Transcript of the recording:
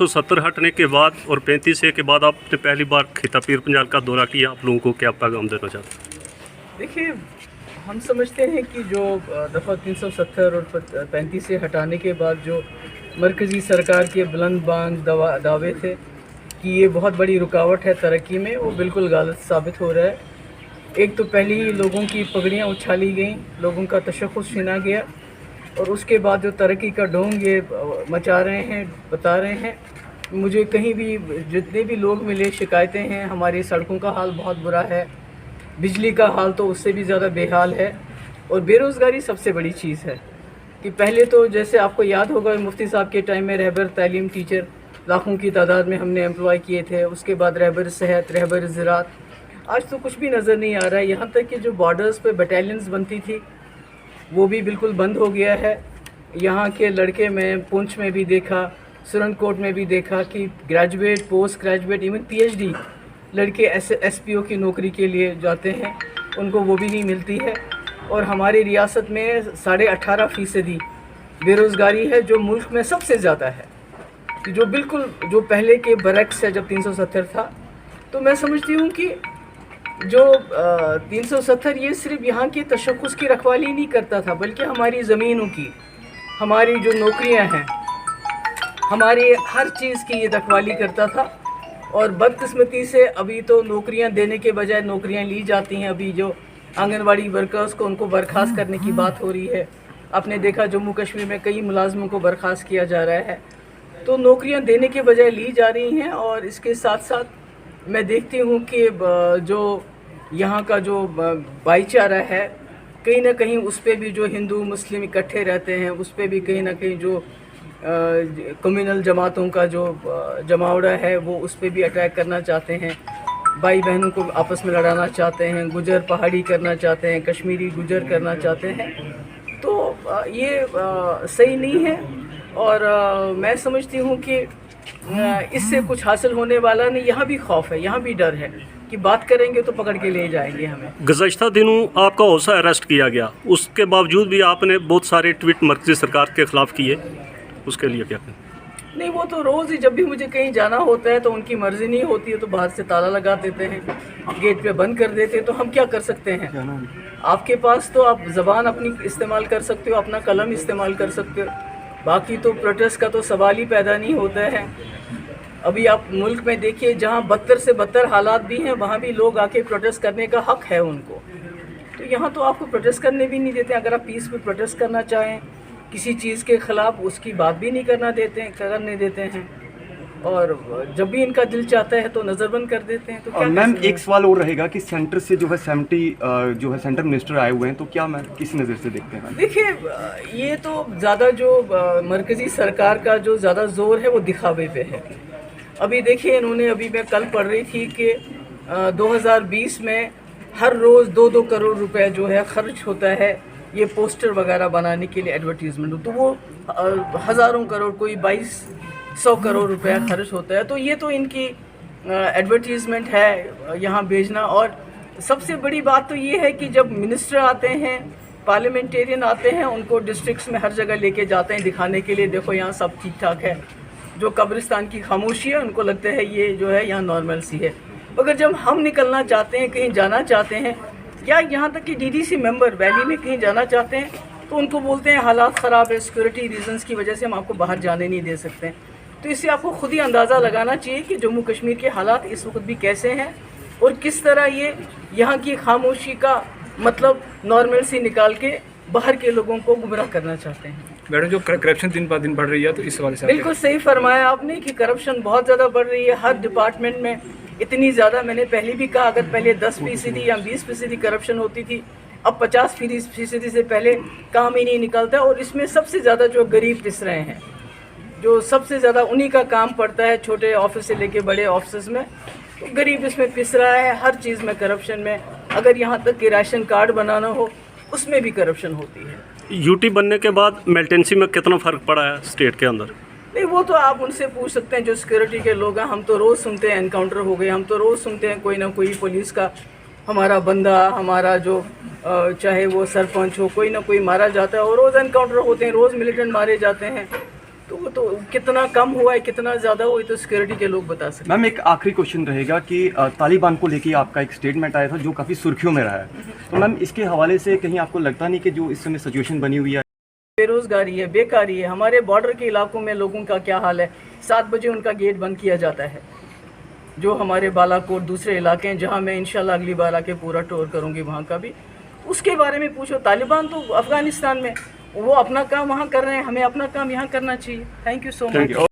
370 हटने के बाद और 35A के बाद आपने पहली बार खिता पीर पंजाल का दौरा किया, आप लोगों को क्या पैगाम देना चाहते हैं? देखिए, हम समझते हैं कि जो दफ़ा 370 और 35A हटाने के बाद जो मरकज़ी सरकार के बुलंद बांग दावे थे कि ये बहुत बड़ी रुकावट है तरक्की में, वो बिल्कुल गलत साबित हो रहा है। एक तो पहले ही लोगों की पगड़ियाँ उछाली गईं, लोगों का तशख़्ख़ुस छीना गया, और उसके बाद जो तरक्की का ढोंग ये मचा रहे हैं, बता रहे हैं। मुझे कहीं भी जितने भी लोग मिले, शिकायतें हैं, हमारी सड़कों का हाल बहुत बुरा है, बिजली का हाल तो उससे भी ज़्यादा बेहाल है, और बेरोज़गारी सबसे बड़ी चीज़ है कि पहले तो जैसे आपको याद होगा मुफ्ती साहब के टाइम में रहबर तालीम टीचर लाखों की तादाद में हमने एम्प्लॉय किए थे, उसके बाद रहबर सेहत, रहबर ज़राअत, आज तो कुछ भी नज़र नहीं आ रहा है। यहाँ तक कि जो बॉर्डर्स पे बटालियंस बनती थी वो भी बिल्कुल बंद हो गया है। यहाँ के लड़के मैं पुंछ में भी देखा, सुरनकोट में भी देखा कि graduate, post graduate, even PhD लड़के SPO की नौकरी के लिए जाते हैं, उनको वो भी नहीं मिलती है। और हमारी रियासत में 18.5% बेरोज़गारी है, जो मुल्क में सबसे ज़्यादा है, जो बिल्कुल जो पहले के बरक्स है जब 370 था। तो मैं समझती हूँ कि जो 370 ये सिर्फ यहाँ के तशख़्ख़ुस की रखवाली नहीं करता था, बल्कि हमारी ज़मीनों की, हमारी जो नौकरियाँ हैं, हमारी हर चीज़ की ये रखवाली करता था। और बदकिस्मती से अभी तो नौकरियाँ देने के बजाय नौकरियाँ ली जाती हैं। अभी जो आंगनवाड़ी वर्कर्स को उनको बर्खास्त करने की बात हो रही है। आपने देखा जम्मू कश्मीर में कई मुलाजमों को बर्खास्त किया जा रहा है, तो नौकरियाँ देने के बजाय ली जा रही हैं। और इसके साथ साथ मैं देखती हूँ कि जो यहाँ का जो भाईचारा है, कहीं ना कहीं उस पर भी जो हिंदू मुस्लिम इकट्ठे रहते हैं, उस पर भी कहीं ना कहीं जो कम्युनल जमातों का जो जमावड़ा है वो उस पर भी अटैक करना चाहते हैं, भाई बहनों को आपस में लड़ाना चाहते हैं, गुजर पहाड़ी करना चाहते हैं, कश्मीरी गुजर करना चाहते हैं। तो ये सही नहीं है। और मैं समझती हूँ कि इससे कुछ हासिल होने वाला नहीं। यहाँ भी खौफ है, यहाँ भी डर है कि बात करेंगे तो पकड़ के ले जाएंगे हमें। गुज़श्ता दिनों आपका हौसला अरेस्ट किया गया, उसके बावजूद भी आपने बहुत सारे ट्वीट मरकज़ी सरकार के ख़िलाफ़ किए, उसके लिए क्या कहें? नहीं, वो तो रोज़ ही जब भी मुझे कहीं जाना होता है तो उनकी मर्ज़ी नहीं होती है तो बाहर से ताला लगा देते हैं, गेट पे बंद कर देते हैं। तो हम क्या कर सकते हैं? आपके पास तो आप ज़बान अपनी इस्तेमाल कर सकते हो, अपना कलम इस्तेमाल कर सकते हो, बाकी तो प्रोटेस्ट का तो सवाल ही पैदा नहीं होता है। अभी आप मुल्क में देखिए, जहाँ बदतर से बदतर हालात भी हैं, वहाँ भी लोग आके प्रोटेस्ट करने का हक़ है उनको। तो यहाँ तो आपको प्रोटेस्ट करने भी नहीं देते। अगर आप पीस में प्रोटेस्ट करना चाहें किसी चीज़ के ख़िलाफ़, उसकी बात भी नहीं करने देते हैं। और जब भी इनका दिल चाहता है तो नज़रबंद कर देते हैं। तो क्या मैम, एक सवाल और रहेगा कि सेंटर से जो है 70 जो है सेंटर मिनिस्टर आए हुए हैं, तो क्या मैम किस नज़र से देखते हैं? देखिए, ये तो ज़्यादा जो मरकज़ी सरकार का जो ज़्यादा ज़ोर है वो दिखावे पे है। अभी देखिए, इन्होंने, अभी मैं कल पढ़ रही थी कि 2020 में हर रोज़ 2-2 करोड़ रुपए जो है खर्च होता है ये पोस्टर वगैरह बनाने के लिए, एडवर्टीज़मेंट। तो वो हज़ारों करोड़, कोई 2200 करोड़ रुपया खर्च होता है। तो ये तो इनकी एडवर्टीज़मेंट है यहाँ भेजना। और सबसे बड़ी बात तो ये है कि जब मिनिस्टर आते हैं, पार्लियामेंटेरियन आते हैं, उनको डिस्ट्रिक्ट्स में हर जगह लेके जाते हैं दिखाने के लिए, देखो यहाँ सब ठीक ठाक है। जो कब्रिस्तान की खामोशी है, उनको लगता है ये जो है यहाँ नॉर्मल सी है। मगर जब हम निकलना चाहते हैं, कहीं जाना चाहते हैं, या यहाँ तक कि DDC मेंबर वैली में कहीं जाना चाहते हैं, तो उनको बोलते हैं हालात ख़राब है, सिक्योरिटी रीजंस की वजह से हम आपको बाहर जाने नहीं दे सकते हैं। तो इससे आपको खुद ही अंदाज़ा लगाना चाहिए कि जम्मू कश्मीर के हालात इस वक्त भी कैसे हैं और किस तरह ये यहाँ की खामोशी का मतलब नॉर्मल सी निकाल के बाहर के लोगों को गुमराह करना चाहते हैं। मैडम, जो करप्शन दिन ब दिन बढ़ रही है, तो इस हवाले से बिल्कुल सही फरमाया आपने कि करप्शन बहुत ज़्यादा बढ़ रही है हर डिपार्टमेंट में, इतनी ज़्यादा। मैंने पहले भी कहा, अगर पहले 10% या 20% करप्शन होती थी, अब 50% से पहले काम ही नहीं निकलता। और इसमें सबसे ज़्यादा जो गरीब पिस रहे हैं, जो सबसे ज़्यादा उन्हीं का काम पड़ता है, छोटे ऑफिस से लेके बड़े ऑफिस में, तो गरीब इसमें पिस रहा है हर चीज़ में, करप्शन में। अगर यहाँ तक कि राशन कार्ड बनाना हो, उसमें भी करप्शन होती है। यूटी बनने के बाद मिलिटेंसी में कितना फ़र्क पड़ा है स्टेट के अंदर? नहीं, वो तो आप उनसे पूछ सकते हैं जो सिक्योरिटी के लोग हैं। हम तो रोज़ सुनते हैं एनकाउंटर हो गए, हम तो रोज़ सुनते हैं कोई ना कोई पुलिस का हमारा बंदा, हमारा जो चाहे वो सरपंच हो, कोई ना कोई मारा जाता है। और रोज़ एनकाउंटर होते हैं, रोज़ मिलिटेंट मारे जाते हैं। तो तो कितना कम हुआ है कितना ज़्यादा हुआ है तो सिक्योरिटी के लोग बता सकते हैं। मैम एक आखिरी क्वेश्चन रहेगा कि तालिबान को लेके आपका एक स्टेटमेंट आया था जो काफ़ी सुर्खियों में रहा है, तो मैम इसके हवाले से कहीं आपको लगता नहीं कि जो इस समय सिचुएशन बनी हुई है, बेरोज़गारी है, बेकारी है, हमारे बॉर्डर के इलाकों में लोगों का क्या हाल है, 7 बजे उनका गेट बंद किया जाता है, जो हमारे बालाकोट दूसरे इलाके हैं जहां मैं इंशाल्लाह अगली बार आके पूरा टूर करूंगी वहां का भी, उसके बारे में पूछो। तालिबान तो अफ़गानिस्तान में वो अपना काम वहाँ कर रहे हैं, हमें अपना काम यहाँ करना चाहिए। Thank you so much.